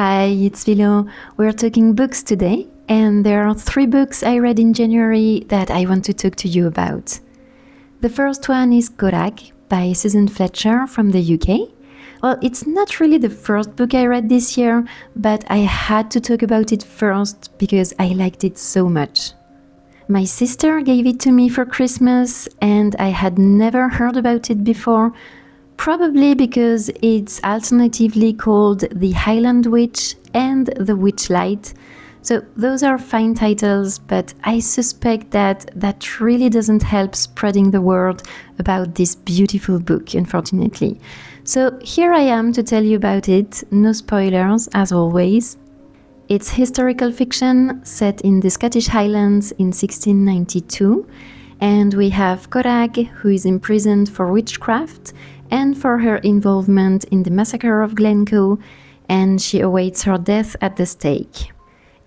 Hi, it's Filo. We're talking books today, and there are 3 books I read in January that I want to talk to you about. The first one is Corrag by Susan Fletcher from the UK. Well, it's not really the first book I read this year, but I had to talk about it first because I liked it so much. My sister gave it to me for Christmas, and I had never heard about it before, probably because it's alternatively called The Highland Witch and The Witchlight. So those are fine titles, but I suspect that really doesn't help spreading the word about this beautiful book, unfortunately. So here I am to tell you about it, no spoilers as always. It's historical fiction set in the Scottish Highlands in 1692, and we have Corrag, who is imprisoned for witchcraft and for her involvement in the massacre of Glencoe, and she awaits her death at the stake.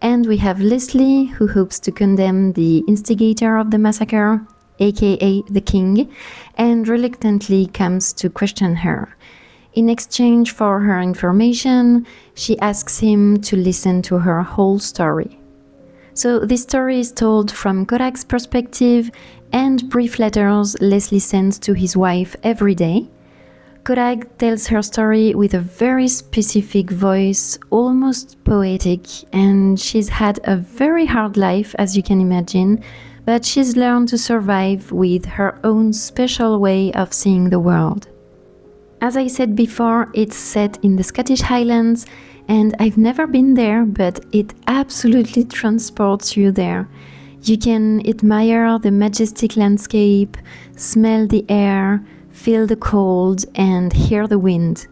And we have Leslie, who hopes to condemn the instigator of the massacre, aka the king, and reluctantly comes to question her. In exchange for her information, she asks him to listen to her whole story. So this story is told from Corrag's perspective and brief letters Leslie sends to his wife every day. Corrag tells her story with a very specific voice, almost poetic, and she's had a very hard life, as you can imagine, but she's learned to survive with her own special way of seeing the world. As I said before, it's set in the Scottish Highlands, and I've never been there, but it absolutely transports you there. You can admire the majestic landscape, smell the air, feel the cold, and hear the wind.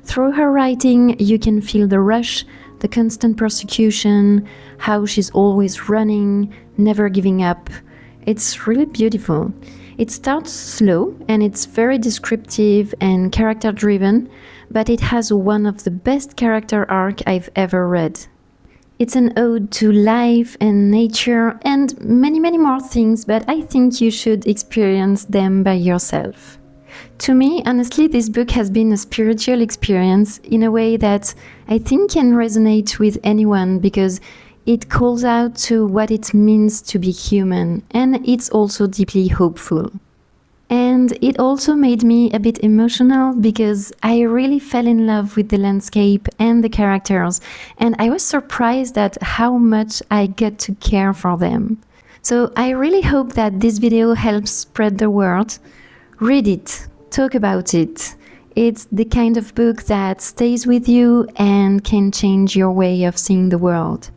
Through her writing, you can feel the rush, the constant persecution, how she's always running, never giving up. It's really beautiful. It starts slow, and it's very descriptive and character-driven, but it has one of the best character arcs I've ever read. It's an ode to life and nature and many more things, but I think you should experience them by yourself. To me, honestly, this book has been a spiritual experience in a way that I think can resonate with anyone because it calls out to what it means to be human, and it's also deeply hopeful. And it also made me a bit emotional because I really fell in love with the landscape and the characters, and I was surprised at how much I get to care for them. So I really hope that this video helps spread the word. Read it, talk about it. It's the kind of book that stays with you and can change your way of seeing the world.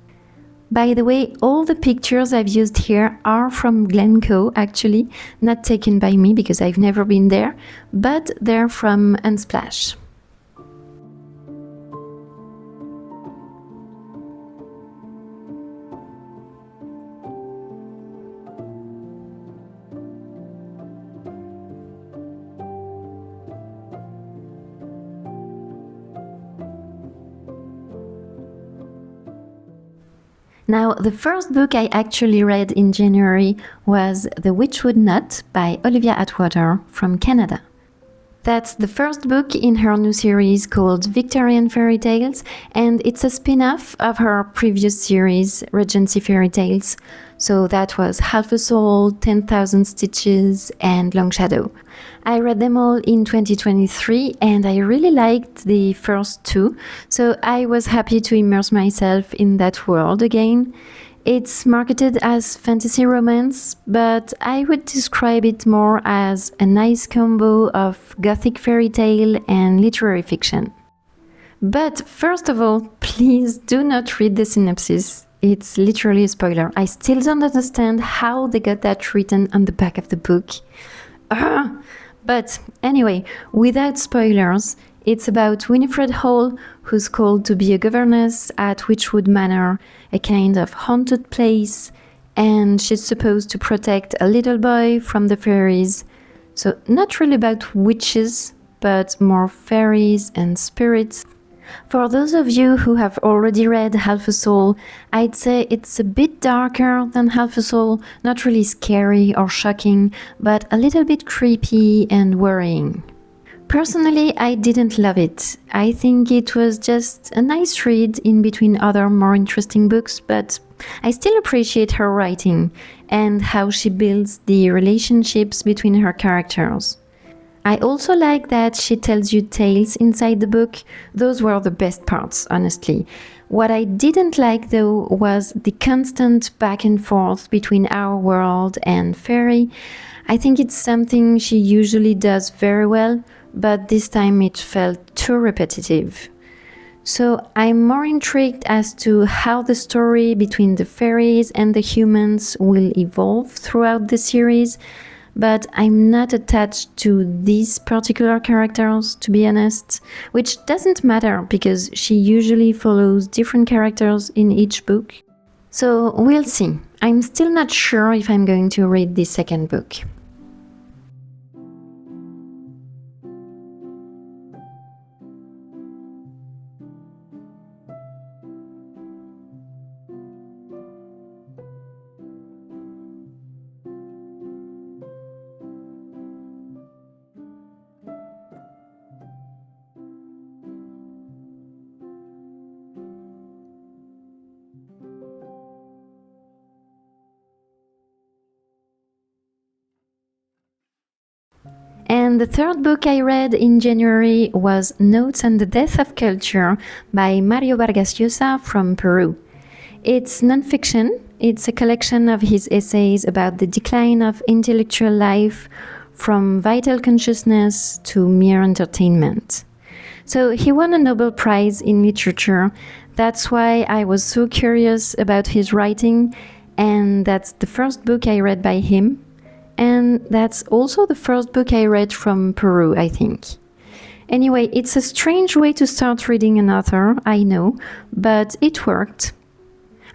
By the way, all the pictures I've used here are from Glencoe, actually, not taken by me because I've never been there, but they're from Unsplash. Now, the first book I actually read in January was The Witchwood Knot by Olivia Atwater from Canada. That's the first book in her new series called Victorian Fairy Tales, and it's a spin-off of her previous series, Regency Fairy Tales. So that was Half a Soul, 10,000 Stitches, and Long Shadow. I read them all in 2023, and I really liked the first 2, so I was happy to immerse myself in that world again. It's marketed as fantasy romance, but I would describe it more as a nice combo of gothic fairy tale and literary fiction. But first of all, please do not read the synopsis. It's literally a spoiler. I still don't understand how they got that written on the back of the book. But anyway, without spoilers, it's about Winifred Hall, who's called to be a governess at Witchwood Manor, a kind of haunted place, and she's supposed to protect a little boy from the fairies. So not really about witches, but more fairies and spirits. For those of you who have already read Half a Soul, I'd say it's a bit darker than Half a Soul, not really scary or shocking, but a little bit creepy and worrying. Personally, I didn't love it. I think it was just a nice read in between other more interesting books, but I still appreciate her writing and how she builds the relationships between her characters. I also like that she tells you tales inside the book. Those were the best parts, honestly. What I didn't like though was the constant back and forth between our world and fairy. I think it's something she usually does very well, but this time it felt too repetitive. So I'm more intrigued as to how the story between the fairies and the humans will evolve throughout the series, but I'm not attached to these particular characters, to be honest, which doesn't matter because she usually follows different characters in each book. So we'll see. I'm still not sure if I'm going to read this second book. And the third book I read in January was Notes on the Death of Culture by Mario Vargas Llosa from Peru. It's nonfiction. It's a collection of his essays about the decline of intellectual life from vital consciousness to mere entertainment. So he won a Nobel Prize in Literature. That's why I was so curious about his writing, and that's the first book I read by him. And that's also the first book I read from Peru, I think. Anyway, it's a strange way to start reading an author, I know, but it worked.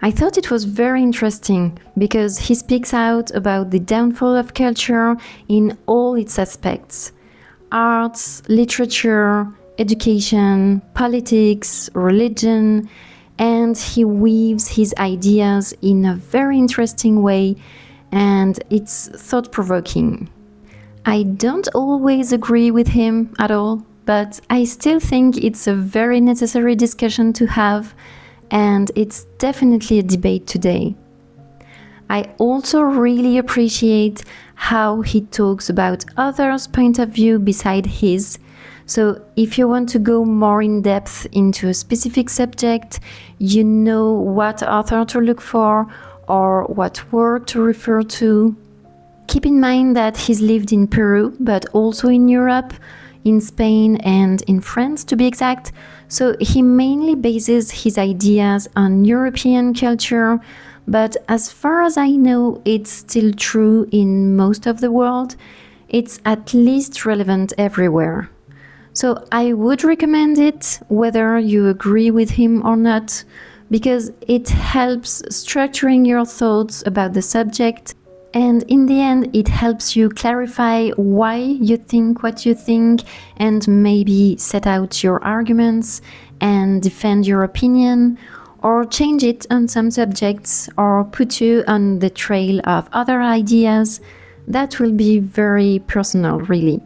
I thought it was very interesting because he speaks out about the downfall of culture in all its aspects: arts, literature, education, politics, religion, and he weaves his ideas in a very interesting way, and it's thought-provoking. I don't always agree with him at all, but I still think it's a very necessary discussion to have, and it's definitely a debate today. I also really appreciate how he talks about others' point of view beside his. So if you want to go more in depth into a specific subject, you know what author to look for or what work to refer to. Keep in mind that he's lived in Peru, but also in Europe, in Spain and in France to be exact, so he mainly bases his ideas on European culture, but as far as I know, it's still true in most of the world. It's at least relevant everywhere. So I would recommend it, whether you agree with him or not, because it helps structuring your thoughts about the subject, and in the end it helps you clarify why you think what you think and maybe set out your arguments and defend your opinion, or change it on some subjects, or put you on the trail of other ideas. That will be very personal, really.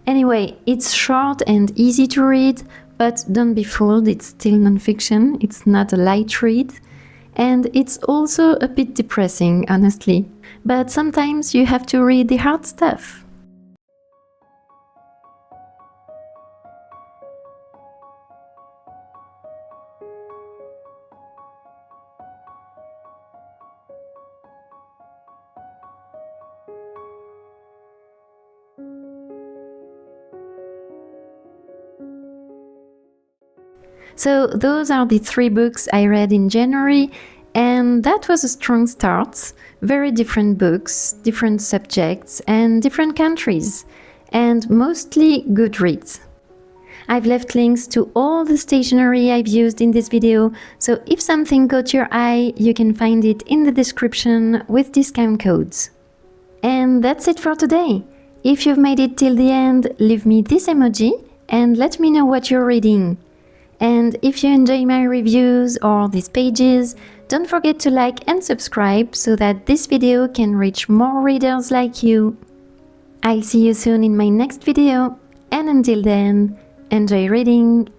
Anyway, it's short and easy to read, but don't be fooled, it's still nonfiction, it's not a light read, and it's also a bit depressing, honestly. But sometimes you have to read the hard stuff. So those are the 3 books I read in January, and that was a strong start. Very different books, different subjects, and different countries, and mostly good reads. I've left links to all the stationery I've used in this video, so if something caught your eye, you can find it in the description with discount codes. And that's it for today. If you've made it till the end, leave me this emoji and let me know what you're reading. And if you enjoy my reviews or these pages, don't forget to like and subscribe so that this video can reach more readers like you. I'll see you soon in my next video. And until then, enjoy reading